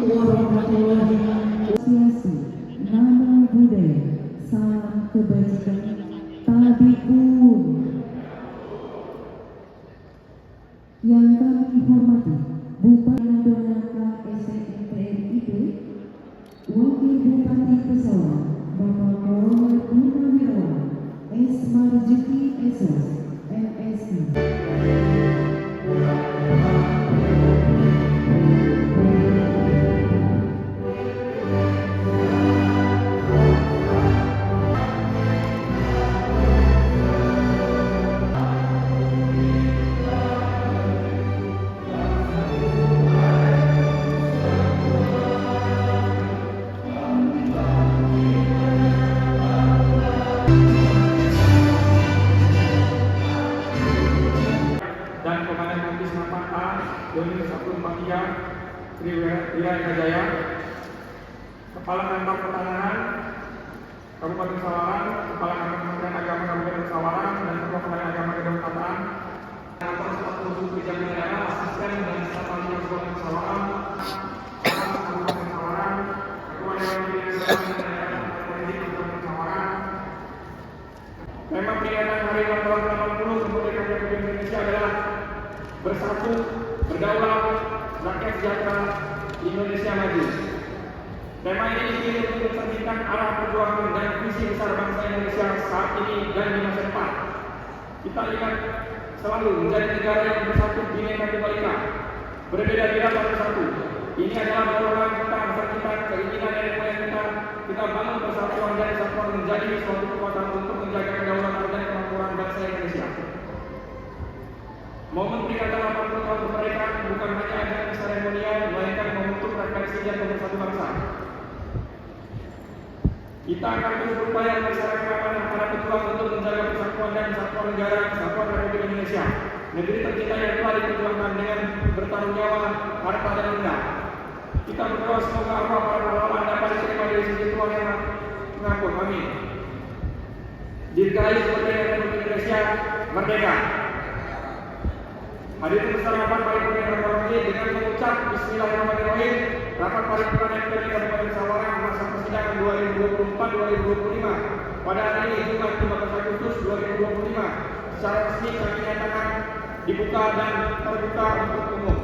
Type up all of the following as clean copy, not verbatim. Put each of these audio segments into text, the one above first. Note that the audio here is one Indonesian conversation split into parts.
warahmatullahi wabarakatuh. Namo Buddhaya, salam kebajikan, tabikun. Yang kami hormati, Bupati Donaka SMPRIP, Wakil Bupati Pesawaran, Bapak Korona Purnawirawan, S. Marzuki SS, MSI. Dan Komandan Kompis 8A Unit 143 Triwira Jaya, Kepala Kantor Pertanahan Kabupaten Sawaran, Kepala Kantor Kementerian Agama Kabupaten Sawaran, dan Ketua Kementerian Agama Gedung Kataan, Kantor Staf Khusus Kebijakan Negara, Asisten dan Staf Ahli Kabupaten Sawaran, Kabupaten Sawaran, Ketua Dewan Pimpinan Daerah Politik Kabupaten Sawaran. Tema peringatan Hari Ulang Tahun 80 Kemerdekaan Republik Indonesia adalah bersatu, berdaulat, rakyat sejahtera, Indonesia maju. Tema ini dipilih untuk mencerminkan arah perjuangan dan visi besar bangsa Indonesia saat ini dan di masa depan. Kita lihat selalu menjadi negara yang bersatu, bineka tunggal ika, berbeda-beda tapi satu. Ini adalah dorongan kita, besar kita, keinginan dari moyang kita bangun persatuan dan kesatuan menjadi suatu kekuatan untuk menjaga kedaulatan dan kemakmuran bangsa Indonesia. Momen peringatan 80 tahun kemerdekaan bukan hanya ajang seremonial, melainkan momentum refleksi dan pemersatu bangsa. Kita akan terus berupaya melaksanakan amanah para pejuang untuk menjaga persatuan dan kesatuan negara, kesatuan Republik Indonesia, negeri tercinta yang telah diperjuangkan dengan bertaruh nyawa, harta dan benda. Kita berdoa semoga arwah para pahlawan dapat diterima dari sisi Tuhan yang mengampun. Amin. Dirgahayu kemerdekaan Republik Indonesia merdeka. Hadirin besar rapat paripurna yang terhormati, dengan mengucap Bismillahirrahmanirrahim, rapat paripurna MPRD Kabupaten Sawaran masa persidangan 2024-2025 pada hari ini Jumat 15 Agustus 2025 secara resmi kami nyatakan dibuka dan terbuka untuk umum.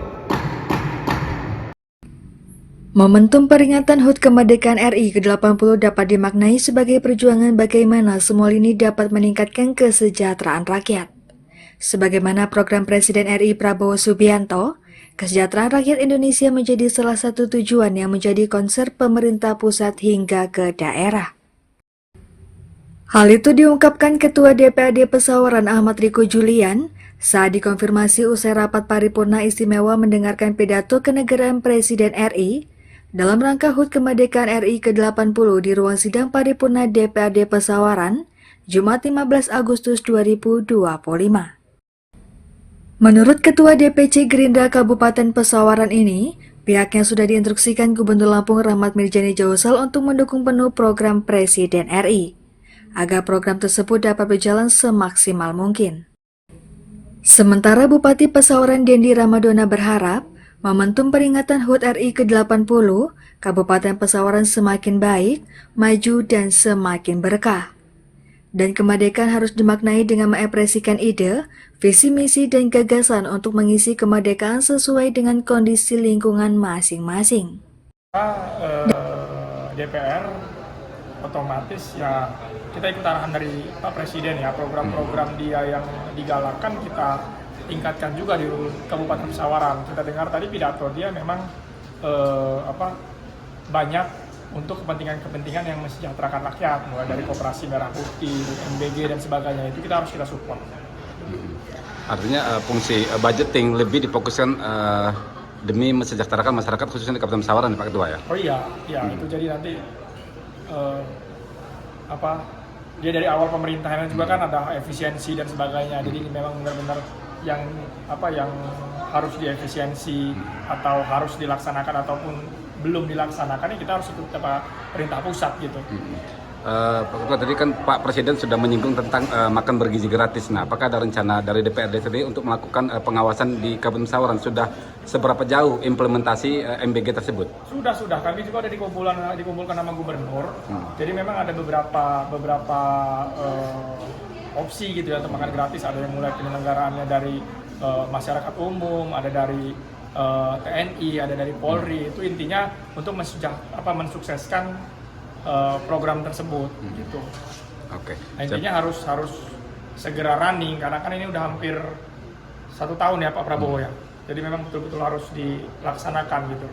Momentum peringatan HUT Kemerdekaan RI ke-80 dapat dimaknai sebagai perjuangan bagaimana semua lini dapat meningkatkan kesejahteraan rakyat. Sebagaimana program Presiden RI Prabowo Subianto, kesejahteraan rakyat Indonesia menjadi salah satu tujuan yang menjadi concern pemerintah pusat hingga ke daerah. Hal itu diungkapkan Ketua DPRD Pesawaran Ahmad Riko Julian saat dikonfirmasi usai rapat paripurna istimewa mendengarkan pidato kenegaraan Presiden RI dalam rangka HUT Kemerdekaan RI ke-80 di ruang sidang paripurna DPRD Pesawaran, Jumat 15 Agustus 2025. Menurut Ketua DPC Gerindra Kabupaten Pesawaran ini, pihaknya sudah diinstruksikan Gubernur Lampung Rahmat Mirjani Jausal untuk mendukung penuh program Presiden RI, agar program tersebut dapat berjalan semaksimal mungkin. Sementara Bupati Pesawaran Dendi Ramadona berharap, momentum peringatan HUT RI ke-80, Kabupaten Pesawaran semakin baik, maju dan semakin berkah. Dan kemerdekaan harus dimaknai dengan mengekspresikan ide, visi misi dan gagasan untuk mengisi kemerdekaan sesuai dengan kondisi lingkungan masing-masing. DPR otomatis ya kita ikut arahan dari Pak Presiden ya, program-program dia yang digalakkan kita tingkatkan juga di Kabupaten Pesawaran. Kita dengar tadi pidato dia memang banyak untuk kepentingan-kepentingan yang mensejahterakan rakyat, mulai dari Koperasi Merah Putih, MBG dan sebagainya, itu kita harus support. Artinya fungsi budgeting lebih difokuskan demi mensejahterakan masyarakat khususnya di Kabupaten Sawaran, Pak Ketua ya? Oh iya, itu jadi nanti dia dari awal pemerintahannya juga kan ada efisiensi dan sebagainya, jadi memang benar-benar yang harus diefisiensi atau harus dilaksanakan ataupun belum dilaksanakan, kita harus ikut perintah pusat gitu. Pak Ketua, tadi kan Pak Presiden sudah menyinggung tentang makan bergizi gratis. Nah, apakah ada rencana dari DPRD sendiri untuk melakukan pengawasan di Kabupaten Sawaran? Sudah seberapa jauh implementasi MBG tersebut? Sudah. Kami juga ada dikumpulkan sama gubernur. Jadi memang ada beberapa opsi gitu ya untuk makan gratis. Ada yang mulai penyelenggaraannya dari masyarakat umum, ada dari TNI, ada dari Polri. Itu intinya untuk mensukseskan program tersebut gitu. Oke. Nah, intinya harus segera running karena kan ini udah hampir 1 tahun ya Pak Prabowo ya. Jadi memang betul-betul harus dilaksanakan gitu.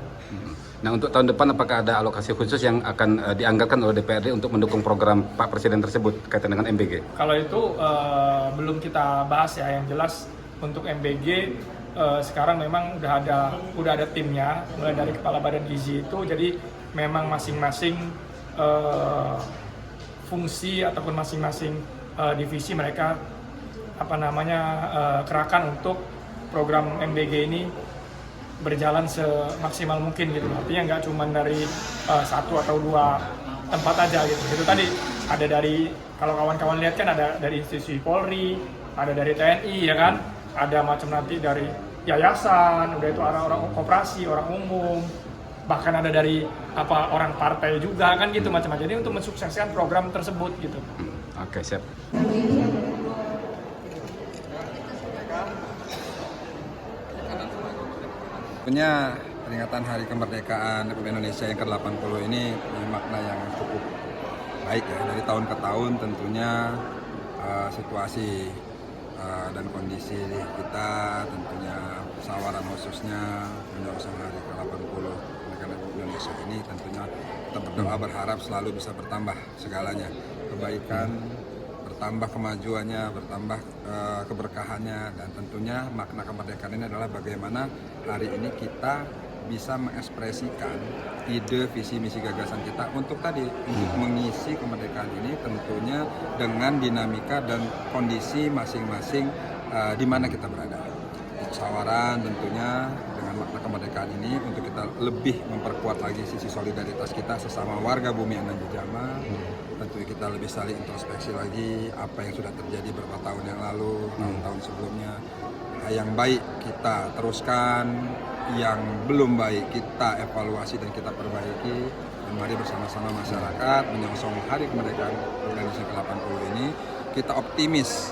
Nah, untuk tahun depan apakah ada alokasi khusus yang akan dianggarkan oleh DPRD untuk mendukung program Pak Presiden tersebut kaitan dengan MBG? Kalau itu belum kita bahas ya. Yang jelas untuk MBG sekarang memang udah ada timnya mulai dari Kepala Badan Gizi itu. Jadi memang masing-masing fungsi ataupun masing-masing divisi mereka kerahkan untuk program MBG ini berjalan semaksimal mungkin gitu. Artinya nggak cuma dari 1 atau 2 tempat aja gitu. Itu tadi ada dari, kalau kawan-kawan lihat kan ada dari institusi Polri, ada dari TNI ya kan, ada macam nanti dari yayasan, udah itu orang-orang koperasi, orang umum, bahkan ada dari orang partai juga kan gitu macam-macam. Jadi untuk mensukseskan program tersebut gitu. Oke, siap. Punya peringatan Hari Kemerdekaan Republik Indonesia yang ke-80 ini punya makna yang cukup baik ya. Dari tahun ke tahun tentunya situasi dan kondisi kita, tentunya Sawaran khususnya menyongsong Hari ke-80 Republik Indonesia ini, tentunya kita berdoa berharap selalu bisa bertambah segalanya, kebaikan, bertambah kemajuannya, bertambah keberkahannya, dan tentunya makna kemerdekaan ini adalah bagaimana hari ini kita bisa mengekspresikan ide, visi, misi, gagasan kita untuk mengisi kemerdekaan ini tentunya dengan dinamika dan kondisi masing-masing di mana kita berada. Sawaran tentunya dengan makna kemerdekaan ini untuk kita lebih memperkuat lagi sisi solidaritas kita sesama warga bumi Anan Jejama. Tentunya kita lebih saling introspeksi lagi apa yang sudah terjadi beberapa tahun yang lalu, tahun-tahun sebelumnya. Yang baik kita teruskan, yang belum baik kita evaluasi dan kita perbaiki. Dan mari bersama-sama masyarakat menyongsong Hari Kemerdekaan Indonesia ke-80 ini kita optimis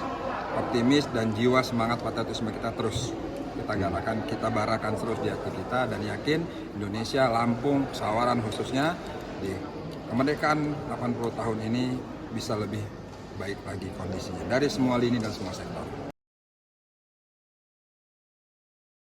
dan jiwa semangat patriotisme kita terus kita galakan, kita barakan terus di hati kita, dan yakin Indonesia, Lampung, Sawaran khususnya di kemerdekaan 80 tahun ini bisa lebih baik lagi kondisinya dari semua lini dan semua sektor.